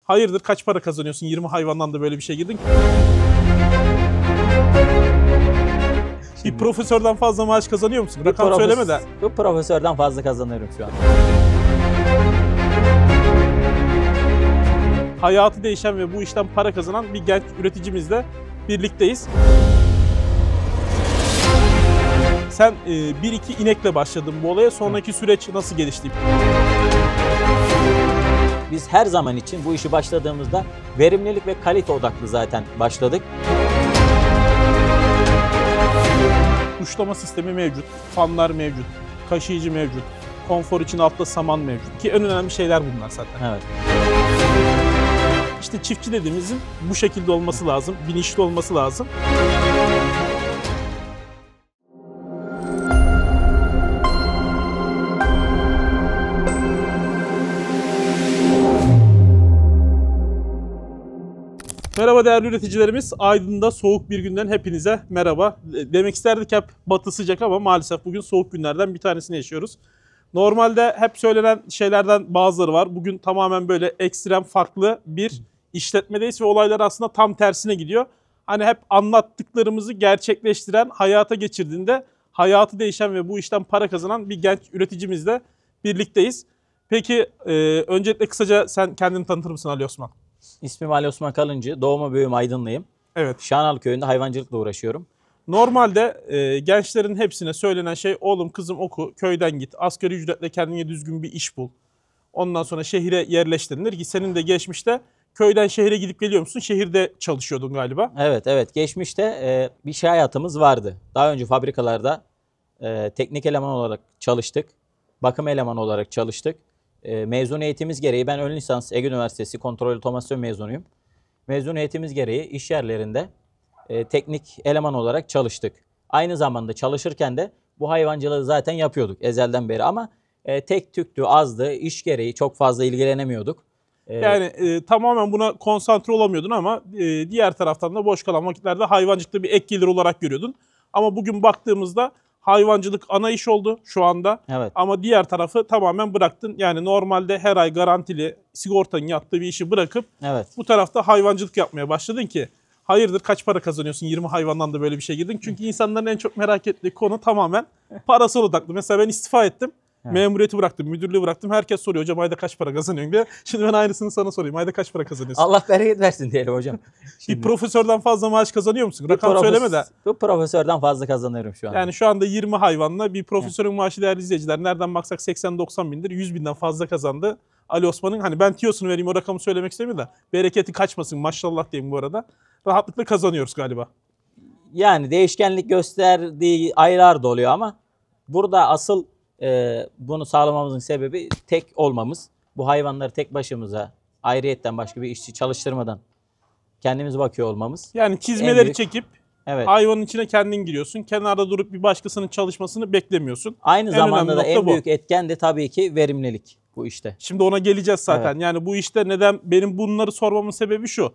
Hayırdır, kaç para kazanıyorsun? 20 hayvandan da böyle bir şey girdin. Bir profesörden fazla maaş kazanıyor musun? Rakam söyleme de. Bu profesörden fazla kazanıyorum şu an. Hayatı değişen ve bu işten para kazanan bir genç üreticimizle birlikteyiz. Sen 1-2 inekle başladın bu olaya. Sonraki süreç nasıl gelişti? Biz her zaman için bu işi başladığımızda verimlilik ve kalite odaklı zaten başladık. Kuşlama sistemi mevcut, fanlar mevcut, kaşıyıcı mevcut, konfor için altta saman mevcut. Ki en önemli şeyler bunlar zaten. Evet. İşte çiftçi dediğimizin bu şekilde olması lazım, bilinçli olması lazım. Merhaba değerli üreticilerimiz. Aydın'da soğuk bir günden hepinize merhaba. Demek isterdik hep batı sıcak ama maalesef bugün soğuk günlerden bir tanesini yaşıyoruz. Normalde hep söylenen şeylerden bazıları var. Bugün tamamen böyle ekstrem farklı bir işletmedeyiz ve olaylar aslında tam tersine gidiyor. Hani hep anlattıklarımızı gerçekleştiren, hayata geçirdiğinde hayatı değişen ve bu işten para kazanan bir genç üreticimizle birlikteyiz. Peki öncelikle kısaca sen kendini tanıtır mısın Ali Osman? İsmim Ali Osman Kalıncı, doğma büyüme Aydınlıyım. Evet. Şahanalı köyünde hayvancılıkla uğraşıyorum. Normalde gençlerin hepsine söylenen şey oğlum kızım oku, köyden git, asgari ücretle kendine düzgün bir iş bul. Ondan sonra şehire yerleş denilir ki senin de geçmişte köyden şehire gidip geliyor musun? Şehirde çalışıyordun galiba. Evet. Geçmişte bir şey hayatımız vardı. Daha önce fabrikalarda teknik eleman olarak çalıştık. Bakım elemanı olarak çalıştık. Mezuniyetimiz gereği ben ön lisans Ege Üniversitesi kontrol otomasyon mezunuyum. Mezuniyetimiz gereği iş yerlerinde teknik eleman olarak çalıştık. Aynı zamanda çalışırken de bu hayvancılığı zaten yapıyorduk ezelden beri ama tek tüktü, azdı, iş gereği çok fazla ilgilenemiyorduk. Yani tamamen buna konsantre olamıyordun ama diğer taraftan da boş kalan vakitlerde hayvancılıkta bir ek gelir olarak görüyordun. Ama bugün baktığımızda hayvancılık ana iş oldu şu anda. Evet. Ama diğer tarafı tamamen bıraktın. Yani normalde her ay garantili sigortanın yattığı bir işi bırakıp bu tarafta hayvancılık yapmaya başladın ki hayırdır kaç para kazanıyorsun 20 hayvandan da böyle bir şey girdin. Çünkü insanların en çok merak ettiği konu tamamen parasal odaklı. Mesela ben istifa ettim. Evet. Memuriyeti bıraktım, müdürlüğü bıraktım. Herkes soruyor hocam ayda kaç para kazanıyorsun diye. Şimdi ben aynısını sana sorayım. Ayda kaç para kazanıyorsun? Allah bereket versin diyelim hocam. Bir profesörden fazla maaş kazanıyor musun? Rakam söyleme de. Bu profesörden fazla kazanıyorum şu an. Yani şu anda 20 hayvanla bir profesörün maaşı değerli izleyiciler. Nereden baksak 80-90 bindir. 100 binden fazla kazandı. Ali Osman'ın hani ben tiyosunu vereyim o rakamı söylemek istemiyorum da. Bereketi kaçmasın maşallah diyeyim bu arada. Rahatlıkla kazanıyoruz galiba. Yani değişkenlik gösterdiği aylar da oluyor ama burada asıl bunu sağlamamızın sebebi tek olmamız. Bu hayvanları tek başımıza ayrıyetten başka bir işçi çalıştırmadan kendimiz bakıyor olmamız. Yani çizmeleri çekip evet. Hayvanın içine kendin giriyorsun. Kenarda durup bir başkasının çalışmasını beklemiyorsun. Aynı zamanda da en büyük etken de tabii ki verimlilik bu işte. Şimdi ona geleceğiz zaten. Evet. Yani bu işte neden benim bunları sormamın sebebi şu.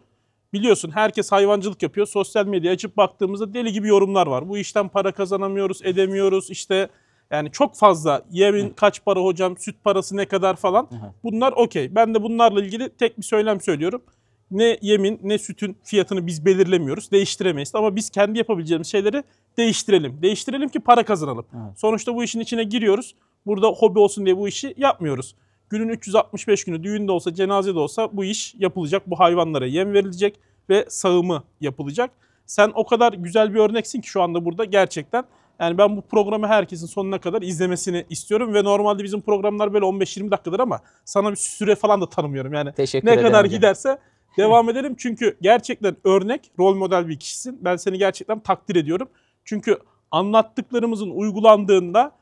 Biliyorsun herkes hayvancılık yapıyor. Sosyal medya açıp baktığımızda deli gibi yorumlar var. Bu işten para kazanamıyoruz, edemiyoruz. İşte yani çok fazla yemin kaç para hocam, süt parası ne kadar falan. Bunlar okey. Ben de bunlarla ilgili tek bir söylem söylüyorum. Ne yemin ne sütün fiyatını biz belirlemiyoruz. Değiştiremeyiz. Ama biz kendi yapabileceğimiz şeyleri değiştirelim. Değiştirelim ki para kazanalım. Evet. Sonuçta bu işin içine giriyoruz. Burada hobi olsun diye bu işi yapmıyoruz. Günün 365 günü düğün de olsa cenaze de olsa bu iş yapılacak. Bu hayvanlara yem verilecek ve sağımı yapılacak. Sen o kadar güzel bir örneksin ki şu anda burada gerçekten. Yani ben bu programı herkesin sonuna kadar izlemesini istiyorum ve normalde bizim programlar böyle 15-20 dakikadır ama sana bir süre falan da tanımıyorum. Yani ne kadar giderse devam edelim. Çünkü gerçekten örnek, rol model bir kişisin. Ben seni gerçekten takdir ediyorum. Çünkü anlattıklarımızın uygulandığında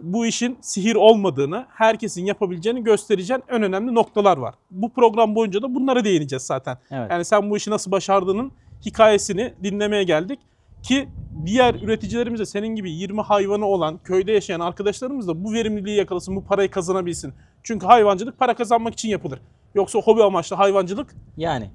bu işin sihir olmadığını, herkesin yapabileceğini göstereceğin en önemli noktalar var. Bu program boyunca da bunlara değineceğiz zaten. Evet. Yani sen bu işi nasıl başardığının hikayesini dinlemeye geldik. Ki diğer üreticilerimiz de senin gibi 20 hayvanı olan, köyde yaşayan arkadaşlarımız da bu verimliliği yakalasın, bu parayı kazanabilsin. Çünkü hayvancılık para kazanmak için yapılır. Yoksa hobi amaçlı hayvancılık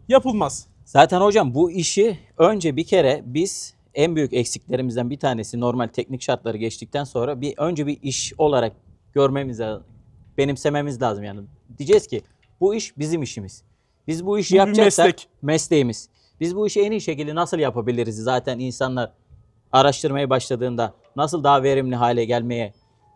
yapılmaz. Zaten hocam bu işi önce bir kere biz en büyük eksiklerimizden bir tanesi normal teknik şartları geçtikten sonra önce bir iş olarak görmemiz lazım, benimsememiz lazım yani. Diyeceğiz ki bu iş bizim işimiz. Biz bu işi Bu bir yapacaksak meslek. mesleğimiz. Biz bu işi en iyi şekilde nasıl yapabiliriz? Zaten insanlar araştırmaya başladığında nasıl daha verimli hale gelmeye,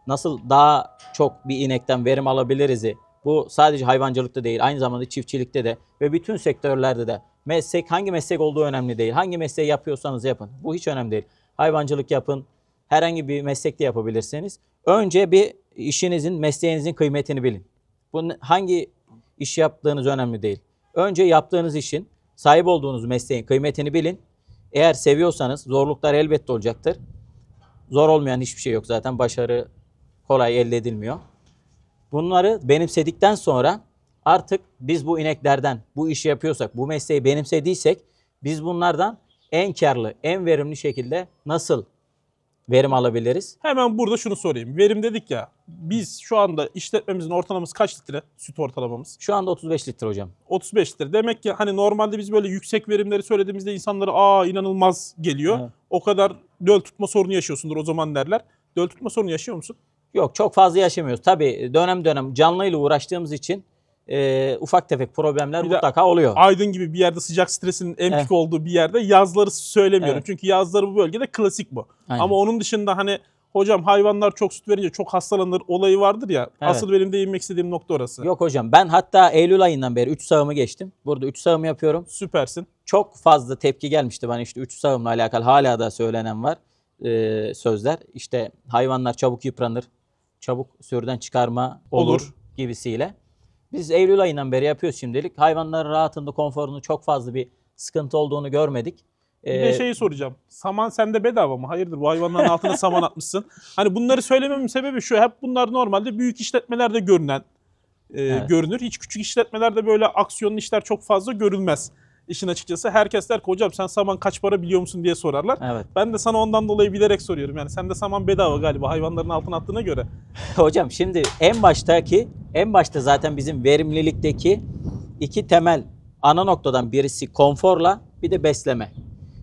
nasıl daha çok bir inekten verim alabiliriz? Bu sadece hayvancılıkta değil, aynı zamanda çiftçilikte de ve bütün sektörlerde de. Meslek, hangi meslek olduğu önemli değil. Hangi mesleği yapıyorsanız yapın. Bu hiç önemli değil. Hayvancılık yapın, herhangi bir meslekte yapabilirsiniz. Önce bir işinizin, mesleğinizin kıymetini bilin. Bunun hangi iş yaptığınız önemli değil. Önce yaptığınız işin, sahip olduğunuz mesleğin kıymetini bilin. Eğer seviyorsanız zorluklar elbette olacaktır. Zor olmayan hiçbir şey yok zaten. Başarı kolay elde edilmiyor. Bunları benimsedikten sonra artık biz bu ineklerden bu işi yapıyorsak, bu mesleği benimsediysek biz bunlardan en karlı, en verimli şekilde nasıl verim alabiliriz? Hemen burada şunu sorayım. Verim dedik ya. Biz şu anda işletmemizin ortalaması kaç litre? Süt ortalamamız. Şu anda 35 litre hocam. 35 litre. Demek ki hani normalde biz böyle yüksek verimleri söylediğimizde insanlara inanılmaz geliyor. Evet. O kadar döl tutma sorunu yaşıyorsundur o zaman derler. Döl tutma sorunu yaşıyor musun? Yok, çok fazla yaşamıyoruz. Tabii dönem dönem canlıyla uğraştığımız için ufak tefek problemler Bir de mutlaka oluyor. Aydın gibi bir yerde sıcak stresinin en Evet. pik olduğu bir yerde yazları söylemiyorum. Evet. Çünkü yazları bu bölgede klasik bu. Aynen. Ama onun dışında hani hocam hayvanlar çok süt verince çok hastalanır olayı vardır ya. Evet. Asıl benim değinmek istediğim nokta orası. Yok hocam, ben hatta Eylül ayından beri 3 sağımı geçtim. Burada 3 sağım yapıyorum. Süpersin. Çok fazla tepki gelmişti bana, işte 3 sağımla alakalı hala da söylenen var sözler. İşte hayvanlar çabuk yıpranır, çabuk sürüden çıkarma olur gibisiyle. Biz Eylül ayından beri yapıyoruz şimdilik. Hayvanların rahatında, konforunu çok fazla bir sıkıntı olduğunu görmedik. Bir de şeyi soracağım. Saman sende bedava mı? Hayırdır bu hayvanların altına saman atmışsın. Hani bunları söylememin sebebi şu. Hep bunlar normalde büyük işletmelerde Evet. görünür. Hiç küçük işletmelerde böyle aksiyonlu işler çok fazla görülmez. İşin açıkçası herkes der ki hocam sen saman kaç para biliyor musun diye sorarlar. Evet. Ben de sana ondan dolayı bilerek soruyorum. Yani sende saman bedava galiba hayvanların altına attığına göre. Hocam şimdi en başta zaten bizim verimlilikteki iki temel ana noktadan birisi konforla bir de besleme.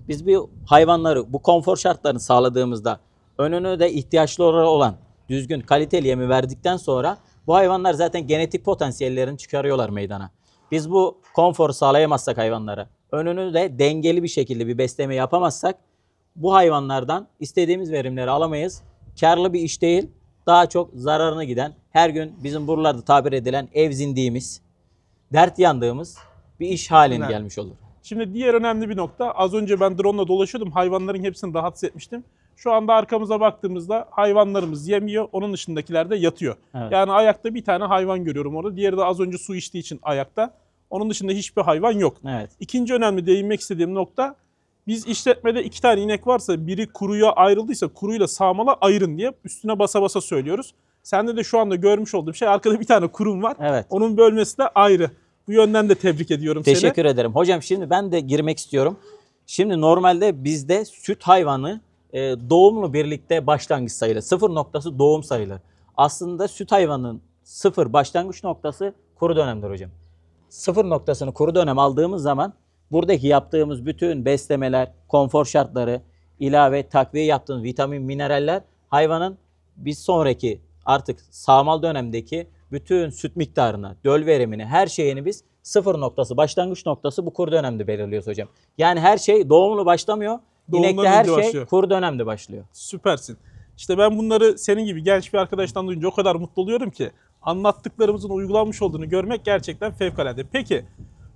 Biz bir hayvanları bu konfor şartlarını sağladığımızda önünü de ihtiyaçları olan düzgün kaliteli yemi verdikten sonra bu hayvanlar zaten genetik potansiyellerini çıkarıyorlar meydana. Biz bu konforu sağlayamazsak hayvanlara, önünü de dengeli bir şekilde bir besleme yapamazsak bu hayvanlardan istediğimiz verimleri alamayız. Karlı bir iş değil, daha çok zararına giden, her gün bizim buralarda tabir edilen ev zindiğimiz, dert yandığımız bir iş haline Evet. gelmiş olur. Şimdi diğer önemli bir nokta. Az önce ben drone'la dolaşıyordum. Hayvanların hepsini rahatsız etmiştim. Şu anda arkamıza baktığımızda hayvanlarımız yemiyor. Onun dışındakiler de yatıyor. Evet. Yani ayakta bir tane hayvan görüyorum orada. Diğeri de az önce su içtiği için ayakta. Onun dışında hiçbir hayvan yok. Evet. İkinci önemli değinmek istediğim nokta. Biz işletmede 2 tane inek varsa biri kuruya ayrıldıysa kuruyla sağmala ayırın diye üstüne basa basa söylüyoruz. Sende de şu anda görmüş olduğum şey arkada bir tane kurum var. Evet. Onun bölmesi de ayrı. Bu yönden de tebrik ediyorum seni. Teşekkür ederim. Hocam şimdi ben de girmek istiyorum. Şimdi normalde bizde süt hayvanı doğumla birlikte başlangıç sayılır. Sıfır noktası doğum sayılır. Aslında süt hayvanının sıfır başlangıç noktası kuru dönemdir hocam. Sıfır noktasını kuru dönem aldığımız zaman buradaki yaptığımız bütün beslemeler, konfor şartları, ilave takviye yaptığımız vitamin, mineraller hayvanın bir sonraki artık sağmal dönemdeki bütün süt miktarını, döl verimini, her şeyini biz sıfır noktası, başlangıç noktası bu kuru dönemde belirliyoruz hocam. Yani her şey doğumlu başlamıyor. Doğumdan İnekte her önce şey başlıyor. kuru dönemde başlıyor. Süpersin. İşte ben bunları senin gibi genç bir arkadaştan duyunca o kadar mutlu oluyorum ki anlattıklarımızın uygulanmış olduğunu görmek gerçekten fevkalade. Peki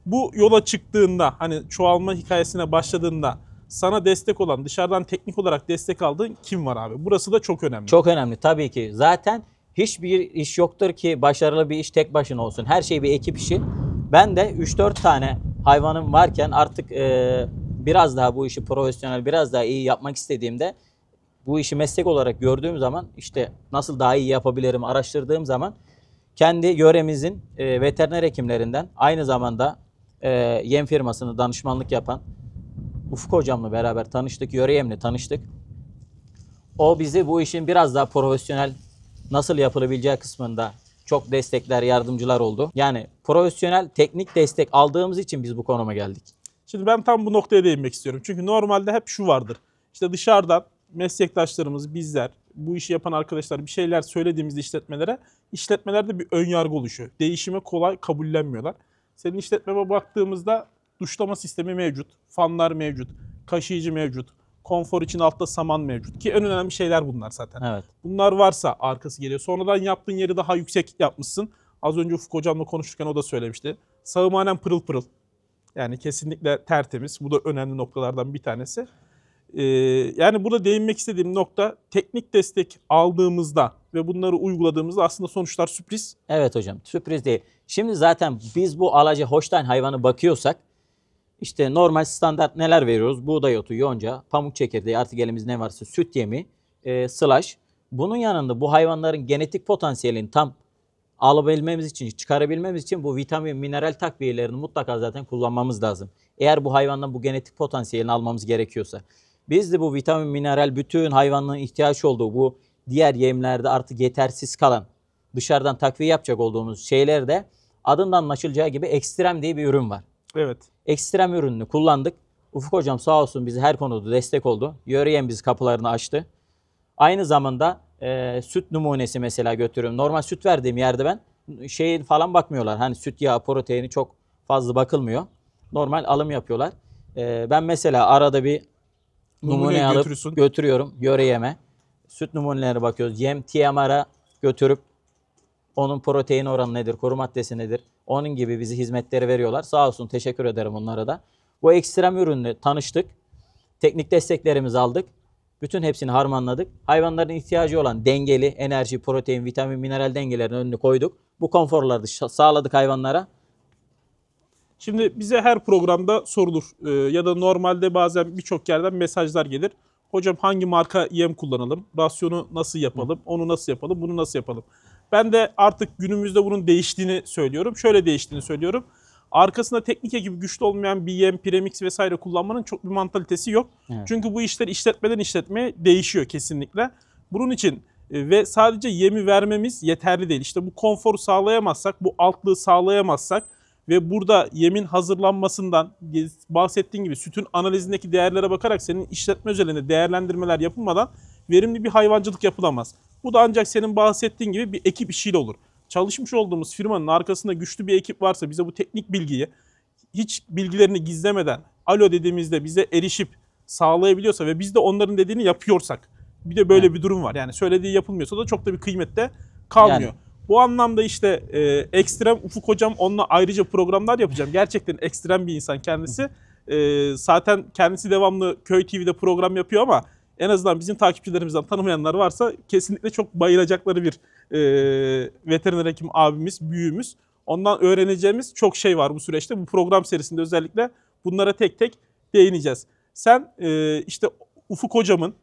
bu yola çıktığında hani çoğalma hikayesine başladığında sana destek olan dışarıdan teknik olarak destek aldığın kim var abi? Burası da çok önemli. Çok önemli tabii ki. Zaten hiçbir iş yoktur ki başarılı bir iş tek başına olsun. Her şey bir ekip işi. Ben de 3-4 tane hayvanım varken artık biraz daha bu işi profesyonel, biraz daha iyi yapmak istediğimde bu işi meslek olarak gördüğüm zaman işte nasıl daha iyi yapabilirim araştırdığım zaman kendi yöremizin veteriner hekimlerinden aynı zamanda yem firmasını danışmanlık yapan Ufuk hocamla beraber tanıştık. Yöre yemle tanıştık. O bizi bu işin biraz daha profesyonel nasıl yapılabileceği kısmında çok destekler, yardımcılar oldu. Yani profesyonel teknik destek aldığımız için biz bu konuma geldik. Şimdi ben tam bu noktaya değinmek istiyorum. Çünkü normalde hep şu vardır. İşte dışarıdan meslektaşlarımız, bizler, bu işi yapan arkadaşlar bir şeyler söylediğimizde işletmelerde bir ön yargı oluşuyor. Değişime kolay kabullenmiyorlar. Senin işletmeme baktığımızda duşlama sistemi mevcut, fanlar mevcut, kaşıyıcı mevcut, konfor için altta saman mevcut ki en önemli şeyler bunlar zaten. Evet. Bunlar varsa arkası geliyor. Sonradan yaptığın yeri daha yüksek yapmışsın. Az önce Ufuk hocamla konuşurken o da söylemişti. Sağımhanen pırıl pırıl. Yani kesinlikle tertemiz. Bu da önemli noktalardan bir tanesi. Yani burada değinmek istediğim nokta teknik destek aldığımızda ve bunları uyguladığımızda aslında sonuçlar sürpriz. Evet hocam, sürpriz değil. Şimdi zaten biz bu alaca Holstein hayvanı bakıyorsak işte normal standart neler veriyoruz? Buğday otu, yonca, pamuk çekirdeği, artık elimizde ne varsa süt yemi, slash. Bunun yanında bu hayvanların genetik potansiyelini tam alabilmemiz için, çıkarabilmemiz için bu vitamin, mineral takviyelerini mutlaka zaten kullanmamız lazım. Eğer bu hayvandan bu genetik potansiyelini almamız gerekiyorsa. Biz de bu vitamin, mineral, bütün hayvanların ihtiyaç olduğu bu diğer yemlerde artık yetersiz kalan, dışarıdan takviye yapacak olduğumuz şeylerde adından anlaşılacağı gibi ekstrem diye bir ürün var. Evet. Ekstrem ürününü kullandık. Ufuk hocam sağ olsun bize her konuda destek oldu. Yöreyen biz kapılarını açtı. Aynı zamanda süt numunesi mesela götürüyorum. Normal süt verdiğim yerde ben şeyin falan bakmıyorlar. Hani süt yağı, proteini çok fazla bakılmıyor. Normal alım yapıyorlar. Ben mesela arada bir numune alıp götürüyorum yöreyeme. Süt numunelerine bakıyoruz. Yem TMR'a götürüp onun protein oranı nedir, kuru maddesi nedir? Onun gibi bizi hizmetleri veriyorlar. Sağ olsun, teşekkür ederim onlara da. Bu ekstrem ürünle tanıştık. Teknik desteklerimizi aldık. Bütün hepsini harmanladık. Hayvanların ihtiyacı olan dengeli enerji, protein, vitamin, mineral dengelerini önüne koyduk. Bu konforları sağladık hayvanlara. Şimdi bize her programda sorulur ya da normalde bazen birçok yerden mesajlar gelir. Hocam hangi marka yem kullanalım? Rasyonu nasıl yapalım? Onu nasıl yapalım? Bunu nasıl yapalım? Ben de artık günümüzde bunun değiştiğini söylüyorum. Şöyle değiştiğini söylüyorum. Arkasında teknik ekibi güçlü olmayan bir yem, premix vesaire kullanmanın çok bir mantalitesi yok. Evet. Çünkü bu işler işletmeden işletmeye değişiyor kesinlikle. Bunun için ve sadece yemi vermemiz yeterli değil. İşte bu konforu sağlayamazsak, bu altlığı sağlayamazsak ve burada yemin hazırlanmasından bahsettiğin gibi sütün analizindeki değerlere bakarak senin işletme özelinde değerlendirmeler yapılmadan verimli bir hayvancılık yapılamaz. Bu da ancak senin bahsettiğin gibi bir ekip işiyle olur. Çalışmış olduğumuz firmanın arkasında güçlü bir ekip varsa bize bu teknik bilgiyi hiç bilgilerini gizlemeden alo dediğimizde bize erişip sağlayabiliyorsa ve biz de onların dediğini yapıyorsak bir de böyle bir durum var. Yani söylediği yapılmıyorsa da çok da bir kıymette kalmıyor. Yani. Bu anlamda işte ekstrem Ufuk hocam onunla ayrıca programlar yapacağım. Gerçekten ekstrem bir insan kendisi. Zaten kendisi devamlı Köy TV'de program yapıyor ama en azından bizim takipçilerimizden tanımayanlar varsa kesinlikle çok bayılacakları bir veteriner hekim abimiz, büyüğümüz. Ondan öğreneceğimiz çok şey var bu süreçte. Bu program serisinde özellikle bunlara tek tek değineceğiz. Sen işte Ufuk hocamın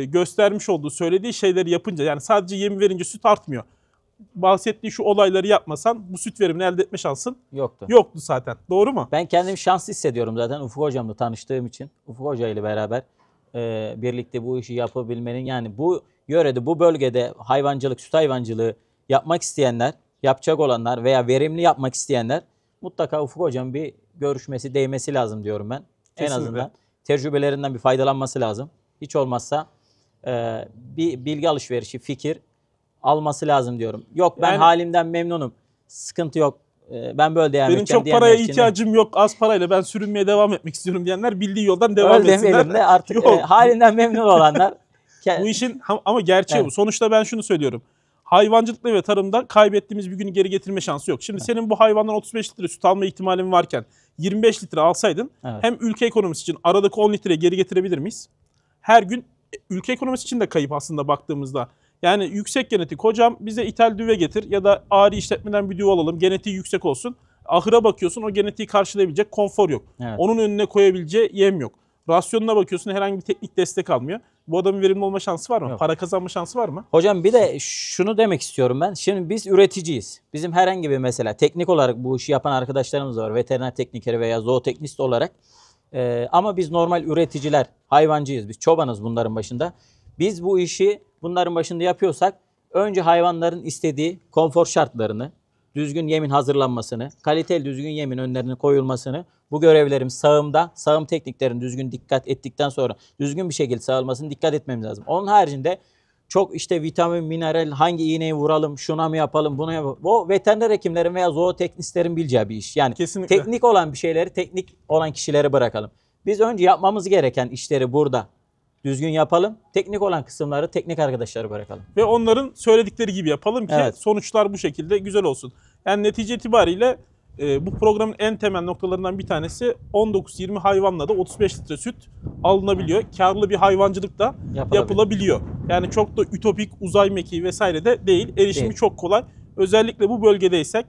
göstermiş olduğu, söylediği şeyleri yapınca yani sadece yem verince süt artmıyor. Bahsettiği şu olayları yapmasan bu süt verimini elde etme şansın yoktu zaten. Doğru mu? Ben kendimi şanslı hissediyorum zaten Ufuk hocamla tanıştığım için. Ufuk hoca ile beraber birlikte bu işi yapabilmenin, yani bu yörede, bu bölgede hayvancılık, süt hayvancılığı yapmak isteyenler, yapacak olanlar veya verimli yapmak isteyenler mutlaka Ufuk hocam bir görüşmesi, değmesi lazım diyorum ben. Kesinlikle. En azından tecrübelerinden bir faydalanması lazım. Hiç olmazsa bir bilgi alışverişi, fikir alması lazım diyorum. Yok ben yani, halimden memnunum, sıkıntı yok, ben böyle devam edeceğim diyenler için. Benim çok paraya ihtiyacım yok, az parayla ben sürünmeye devam etmek istiyorum diyenler bildiği yoldan devam etsinler. Öyle demeyelim de artık halinden memnun olanlar. Bu işin ama gerçeği bu. Sonuçta ben şunu söylüyorum. Hayvancılıkta ve tarımda kaybettiğimiz bir günü geri getirme şansı yok. Şimdi senin bu hayvandan 35 litre süt alma ihtimalin varken 25 litre alsaydın hem ülke ekonomisi için aradaki 10 litre geri getirebilir miyiz? Her gün ülke ekonomisi için de kayıp aslında baktığımızda. Yani yüksek genetik hocam bize ithal düve getir ya da ari işletmeden bir düve alalım, genetiği yüksek olsun. Ahıra bakıyorsun, o genetiği karşılayabilecek konfor yok. Evet. Onun önüne koyabileceği yem yok. Rasyonuna bakıyorsun, herhangi bir teknik destek almıyor. Bu adamın verimli olma şansı var mı? Yok. Para kazanma şansı var mı? Hocam bir de şunu demek istiyorum ben. Şimdi biz üreticiyiz. Bizim herhangi bir mesela teknik olarak bu işi yapan arkadaşlarımız var. Veteriner teknikeri veya zooteknist olarak. Ama biz normal üreticiler, hayvancıyız. Biz çobanız bunların başında. Biz bu işi bunların başında yapıyorsak önce hayvanların istediği konfor şartlarını, düzgün yemin hazırlanmasını, kaliteli düzgün yemin önlerine koyulmasını, bu görevlerim sağımda, sağım tekniklerini düzgün dikkat ettikten sonra düzgün bir şekilde sağılmasını dikkat etmemiz lazım. Onun haricinde çok işte vitamin, mineral, hangi iğneyi vuralım, şuna mı yapalım, buna yapalım. O veteriner hekimlerin veya zooteknistlerin bileceği bir iş. Yani Kesinlikle. teknik olan bir şeyleri teknik olan kişilere bırakalım. Biz önce yapmamız gereken işleri burada düzgün yapalım. Teknik olan kısımları teknik arkadaşlara bırakalım. Ve onların söyledikleri gibi yapalım ki Evet. sonuçlar bu şekilde güzel olsun. Yani netice itibariyle bu programın en temel noktalarından bir tanesi 19-20 hayvanla da 35 litre süt alınabiliyor. Karlı bir hayvancılık da yapılabiliyor. Yani çok da ütopik uzay mekiği vesaire de değil. Erişimi Değil. çok kolay. Özellikle bu bölgedeysek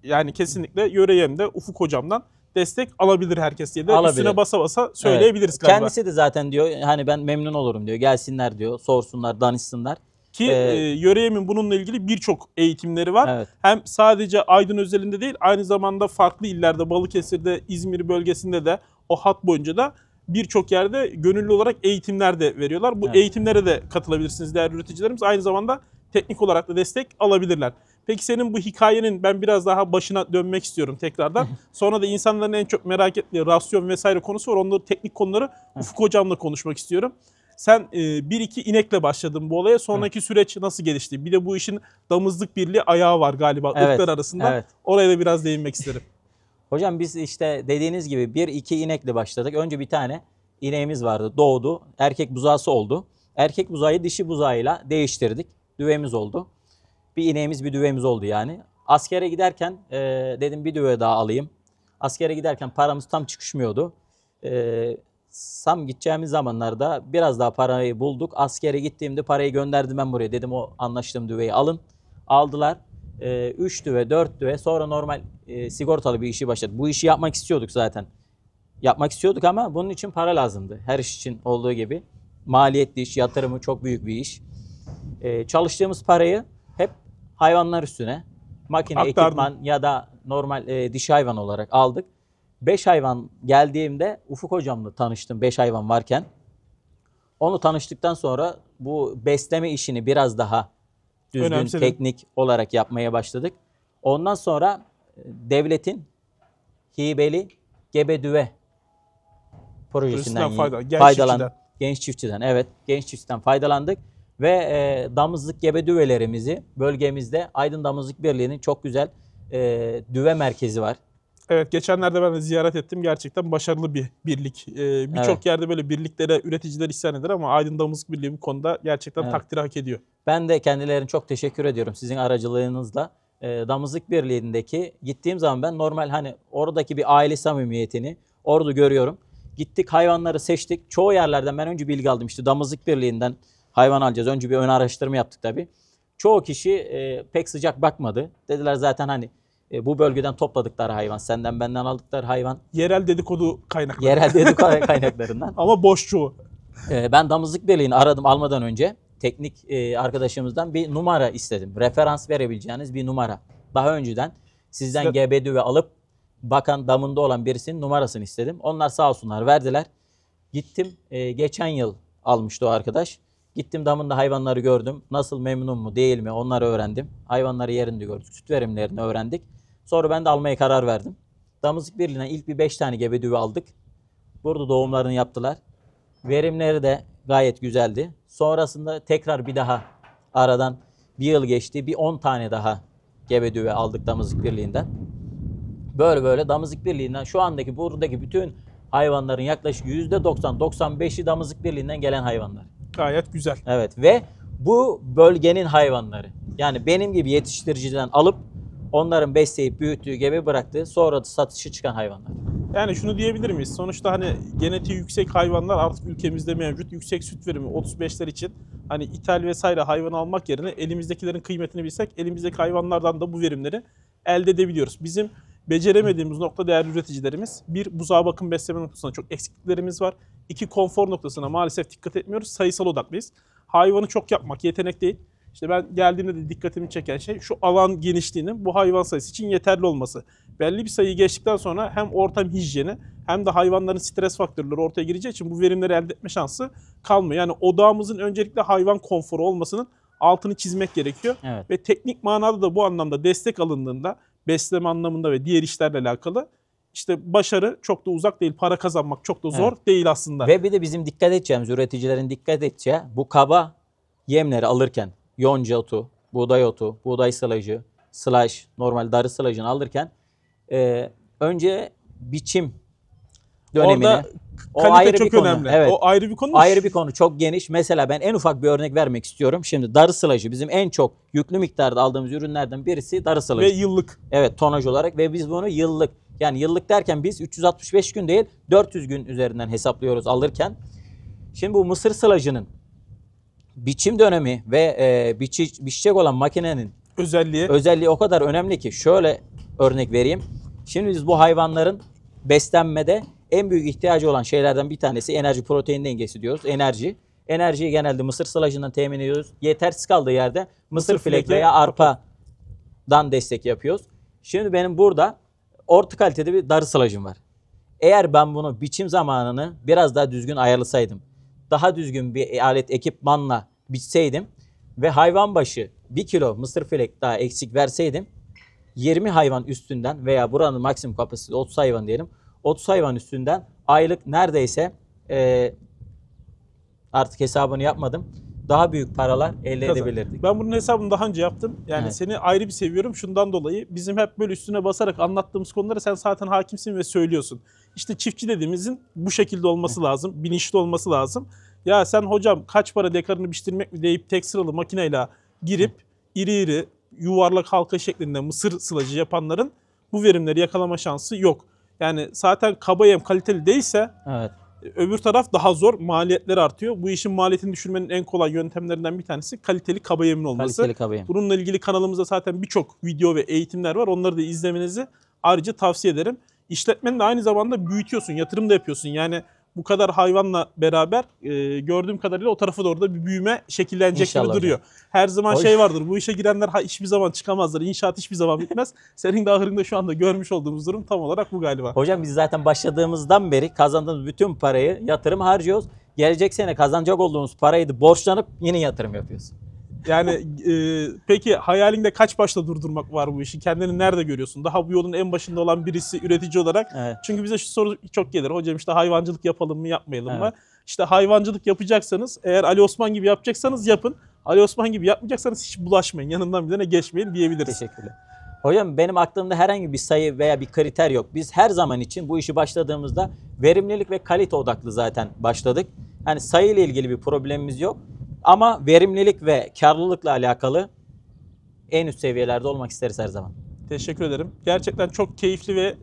yani kesinlikle Yöreyem'de Ufuk hocamdan destek alabilir herkes diye de üstüne basa basa söyleyebiliriz galiba. Kendisi de zaten diyor hani ben memnun olurum diyor. Gelsinler diyor, sorsunlar, danışsınlar. Ki Yöreyem'in bununla ilgili birçok eğitimleri var. Evet. Hem sadece Aydın özelinde değil, aynı zamanda farklı illerde, Balıkesir'de, İzmir bölgesinde de o hat boyunca da birçok yerde gönüllü olarak eğitimler de veriyorlar. Bu eğitimlere de katılabilirsiniz değerli üreticilerimiz. Aynı zamanda teknik olarak da destek alabilirler. Peki senin bu hikayenin ben biraz daha başına dönmek istiyorum tekrardan. Sonra da insanların en çok merak ettiği rasyon vesaire konusu var. Onları teknik konuları Ufuk hocamla konuşmak istiyorum. Sen 1-2 inekle başladın bu olaya. Sonraki süreç nasıl gelişti? Bir de bu işin damızlık birliği ayağı var galiba ırklar arasında. Evet. Oraya da biraz değinmek isterim. Hocam biz işte dediğiniz gibi 1-2 inekle başladık. Önce bir tane ineğimiz vardı. Doğdu. Erkek buzağısı oldu. Erkek buzağı dişi buzağıyla değiştirdik. Düvemiz oldu. Bir ineğimiz bir düvemiz oldu yani. Askere giderken dedim bir düve daha alayım. Askere giderken paramız tam çıkışmıyordu. Sam gideceğimiz zamanlarda biraz daha parayı bulduk. Askere gittiğimde parayı gönderdim ben buraya. Dedim o anlaştığım düveyi alın. Aldılar. 3 düve, 4 düve. Sonra normal sigortalı bir işi başladık. Bu işi yapmak istiyorduk zaten. Yapmak istiyorduk ama bunun için para lazımdı. Her iş için olduğu gibi. Maliyetli iş, yatırımı çok büyük bir iş. Çalıştığımız parayı hep hayvanlar üstüne, makine, Aktardım. ekipman ya da normal dişi hayvan olarak aldık. 5 hayvan geldiğimde Ufuk hocamla tanıştım 5 hayvan varken. Onu tanıştıktan sonra bu besleme işini biraz daha düzgün, Önemsedim. teknik olarak yapmaya başladık. Ondan sonra devletin hibeli gebe düve projesinden faydalandık. Genç çiftçiden, evet, genç çiftçiden faydalandık. Ve damızlık gebe düvelerimizi bölgemizde Aydın Damızlık Birliği'nin çok güzel düve merkezi var. Evet, geçenlerde ben de ziyaret ettim. Gerçekten başarılı bir birlik. Birçok yerde böyle birliklere üreticiler isyan eder ama Aydın Damızlık Birliği bu konuda gerçekten takdiri hak ediyor. Ben de kendilerine çok teşekkür ediyorum sizin aracılığınızla. Damızlık Birliği'ndeki gittiğim zaman ben normal hani oradaki bir aile samimiyetini orada görüyorum. Gittik hayvanları seçtik. Çoğu yerlerden ben önce bilgi aldım. İşte Damızlık Birliği'nden hayvan alacağız. Önce bir ön araştırma yaptık tabii. Çoğu kişi pek sıcak bakmadı. Dediler zaten hani bu bölgeden topladıkları hayvan, senden benden aldıkları hayvan. Yerel dedikodu kaynakları. Yerel dedikodu kaynaklarından. Ama boş çoğu. Ben Damızlık Birliği'ni aradım almadan önce. Teknik arkadaşımızdan bir numara istedim. Referans verebileceğiniz bir numara. Daha önceden sizden gebe düve alıp bakan damında olan birisinin numarasını istedim. Onlar sağ olsunlar verdiler. Gittim geçen yıl almıştı o arkadaş. Gittim damında hayvanları gördüm. Nasıl, memnun mu değil mi onları öğrendim. Hayvanları yerinde gördük. Süt verimlerini öğrendik. Sonra ben de almaya karar verdim. Damızlık Birliği'ne ilk bir 5 tane gebe düve aldık. Burada doğumlarını yaptılar. Verimleri de gayet güzeldi. Sonrasında tekrar bir daha aradan bir yıl geçti. Bir 10 tane daha gebe düve aldık Damızlık Birliği'nden. Böyle böyle Damızlık Birliği'nden şu andaki buradaki bütün hayvanların yaklaşık %90-95'i Damızlık Birliği'nden gelen hayvanlar. Gayet güzel. Evet ve bu bölgenin hayvanları. Yani benim gibi yetiştiriciden alıp onların besleyip büyüttüğü gebe bıraktığı sonra da satışa çıkan hayvanlar. Yani şunu diyebilir miyiz? Sonuçta hani genetiği yüksek hayvanlar artık ülkemizde mevcut. Yüksek süt verimi 35'ler için hani ithal vesaire hayvan almak yerine elimizdekilerin kıymetini bilsek elimizdeki hayvanlardan da bu verimleri elde edebiliyoruz. Bizim beceremediğimiz nokta değerli üreticilerimiz. Bir, buzağa bakım besleme noktasında çok eksikliklerimiz var. İki, konfor noktasına maalesef dikkat etmiyoruz. Sayısal odaklıyız. Hayvanı çok yapmak yetenek değil. İşte ben geldiğimde de dikkatimi çeken şey şu alan genişliğinin bu hayvan sayısı için yeterli olması. Belli bir sayıyı geçtikten sonra hem ortam hijyeni hem de hayvanların stres faktörleri ortaya gireceği için bu verimleri elde etme şansı kalmıyor. Yani odağımızın öncelikle hayvan konforu olmasının altını çizmek gerekiyor. Evet. Ve teknik manada da bu anlamda destek alındığında besleme anlamında ve diğer işlerle alakalı işte başarı çok da uzak değil. Para kazanmak çok da zor değil aslında. Ve bir de bizim dikkat edeceğimiz, üreticilerin dikkat edeceği bu kaba yemleri alırken yonca otu, buğday otu, buğday sılacı, sılaj, normal darı sılajını alırken önce biçim dönemine. Orada O kalite ayrı bir çok konu. önemli. Evet. O ayrı bir konu. Ayrı bir konu, çok geniş. Mesela ben en ufak bir örnek vermek istiyorum. Şimdi darı sılajı bizim en çok yüklü miktarda aldığımız ürünlerden birisi darı Ve sılajı. yıllık. Evet, tonaj olarak ve biz bunu yıllık, yani yıllık derken biz 365 gün değil 400 gün üzerinden hesaplıyoruz alırken. Şimdi bu mısır sılajının biçim dönemi ve biçecek olan makinenin özelliği o kadar önemli ki şöyle örnek vereyim. Şimdi biz bu hayvanların beslenmede en büyük ihtiyacı olan şeylerden bir tanesi enerji protein dengesi diyoruz. Enerji. Enerjiyi genelde mısır sılajından temin ediyoruz. Yetersiz kaldığı yerde mısır filek veya arpadan destek yapıyoruz. Şimdi benim burada orta kalitede bir darı sılajım var. Eğer ben bunu biçim zamanını biraz daha düzgün ayarlasaydım, daha düzgün bir alet ekipmanla biçseydim ve hayvan başı 1 kilo mısır filek daha eksik verseydim, 20 hayvan üstünden veya buranın maksimum kapasitesi 30 hayvan diyelim, 30 hayvan üstünden aylık neredeyse artık hesabını yapmadım, daha büyük paralar elde edebilirdik. Ben bunun hesabını daha önce yaptım. Yani Evet. seni ayrı bir seviyorum şundan dolayı. Bizim hep böyle üstüne basarak anlattığımız konulara sen zaten hakimsin ve söylüyorsun. İşte çiftçi dediğimizin bu şekilde olması lazım. Bilinçli olması lazım. Ya sen hocam kaç para dekarını biçtirmek mi deyip tek sıralı makineyle girip iri iri yuvarlak halka şeklinde mısır sılacı yapanların bu verimleri yakalama şansı yok. Yani zaten kaba yem kaliteli değilse Evet. öbür taraf daha zor, maliyetler artıyor. Bu işin maliyetini düşürmenin en kolay yöntemlerinden bir tanesi kaliteli kaba yemin olması. Kaliteli kaba yem. Bununla ilgili kanalımızda zaten birçok video ve eğitimler var. Onları da izlemenizi ayrıca tavsiye ederim. İşletmeni de aynı zamanda büyütüyorsun, yatırım da yapıyorsun. Yani bu kadar hayvanla beraber gördüğüm kadarıyla o tarafa doğru da bir büyüme şekillenecek İnşallah gibi duruyor. Her zaman şey vardır, bu işe girenler hiçbir zaman çıkamazlar, inşaat hiçbir zaman bitmez. Senin de ahırında şu anda görmüş olduğumuz durum tam olarak bu galiba. Hocam biz zaten başladığımızdan beri kazandığımız bütün parayı yatırım harcıyoruz. Gelecek sene kazanacak olduğumuz parayı da borçlanıp yine yatırım yapıyoruz. Yani peki hayalinde kaç başta durdurmak var bu işi? Kendini nerede görüyorsun? Daha bu yolun en başında olan birisi üretici olarak. Evet. Çünkü bize şu soru çok gelir. Hocam işte hayvancılık yapalım mı yapmayalım mı? Evet. İşte hayvancılık yapacaksanız eğer Ali Osman gibi yapacaksanız yapın. Ali Osman gibi yapmayacaksanız hiç bulaşmayın. Yanından bir tane geçmeyin diyebiliriz. Teşekkürler. Hocam benim aklımda herhangi bir sayı veya bir kriter yok. Biz her zaman için bu işi başladığımızda verimlilik ve kalite odaklı zaten başladık. Yani sayıyla ilgili bir problemimiz yok. Ama verimlilik ve karlılıkla alakalı en üst seviyelerde olmak isteriz her zaman. Teşekkür ederim. Gerçekten çok keyifli ve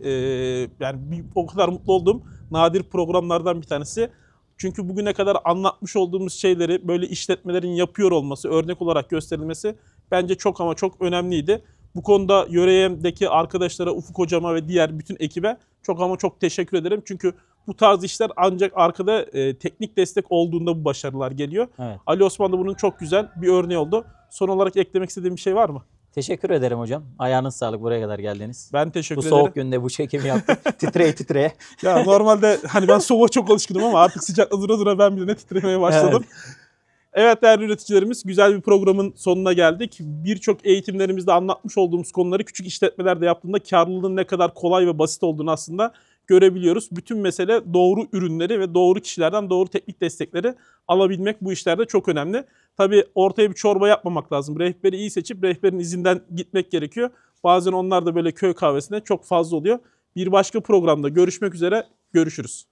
yani o kadar mutlu olduğum nadir programlardan bir tanesi. Çünkü bugüne kadar anlatmış olduğumuz şeyleri böyle işletmelerin yapıyor olması, örnek olarak gösterilmesi bence çok ama çok önemliydi. Bu konuda Yöreyem'deki arkadaşlara, Ufuk hocama ve diğer bütün ekibe çok ama çok teşekkür ederim. Çünkü bu tarz işler ancak arkada teknik destek olduğunda bu başarılar geliyor. Evet. Ali Osman da bunun çok güzel bir örneği oldu. Son olarak eklemek istediğim bir şey var mı? Teşekkür ederim hocam. Ayağınız sağlık, buraya kadar geldiniz. Ben teşekkür Bu ederim. soğuk günde bu çekimi yaptık. Titreye titreye. Ya normalde hani ben soğuğa çok alışkınım ama artık sıcakta dura dura ben bile ne titremeye başladım. Evet değerli üreticilerimiz, güzel bir programın sonuna geldik. Birçok eğitimlerimizde anlatmış olduğumuz konuları küçük işletmelerde yaptığında karlılığın ne kadar kolay ve basit olduğunu aslında görebiliyoruz. Bütün mesele doğru ürünleri ve doğru kişilerden doğru teknik destekleri alabilmek bu işlerde çok önemli. Tabii ortaya bir çorba yapmamak lazım. Rehberi iyi seçip rehberin izinden gitmek gerekiyor. Bazen onlar da böyle köy kahvesinde çok fazla oluyor. Bir başka programda görüşmek üzere, görüşürüz.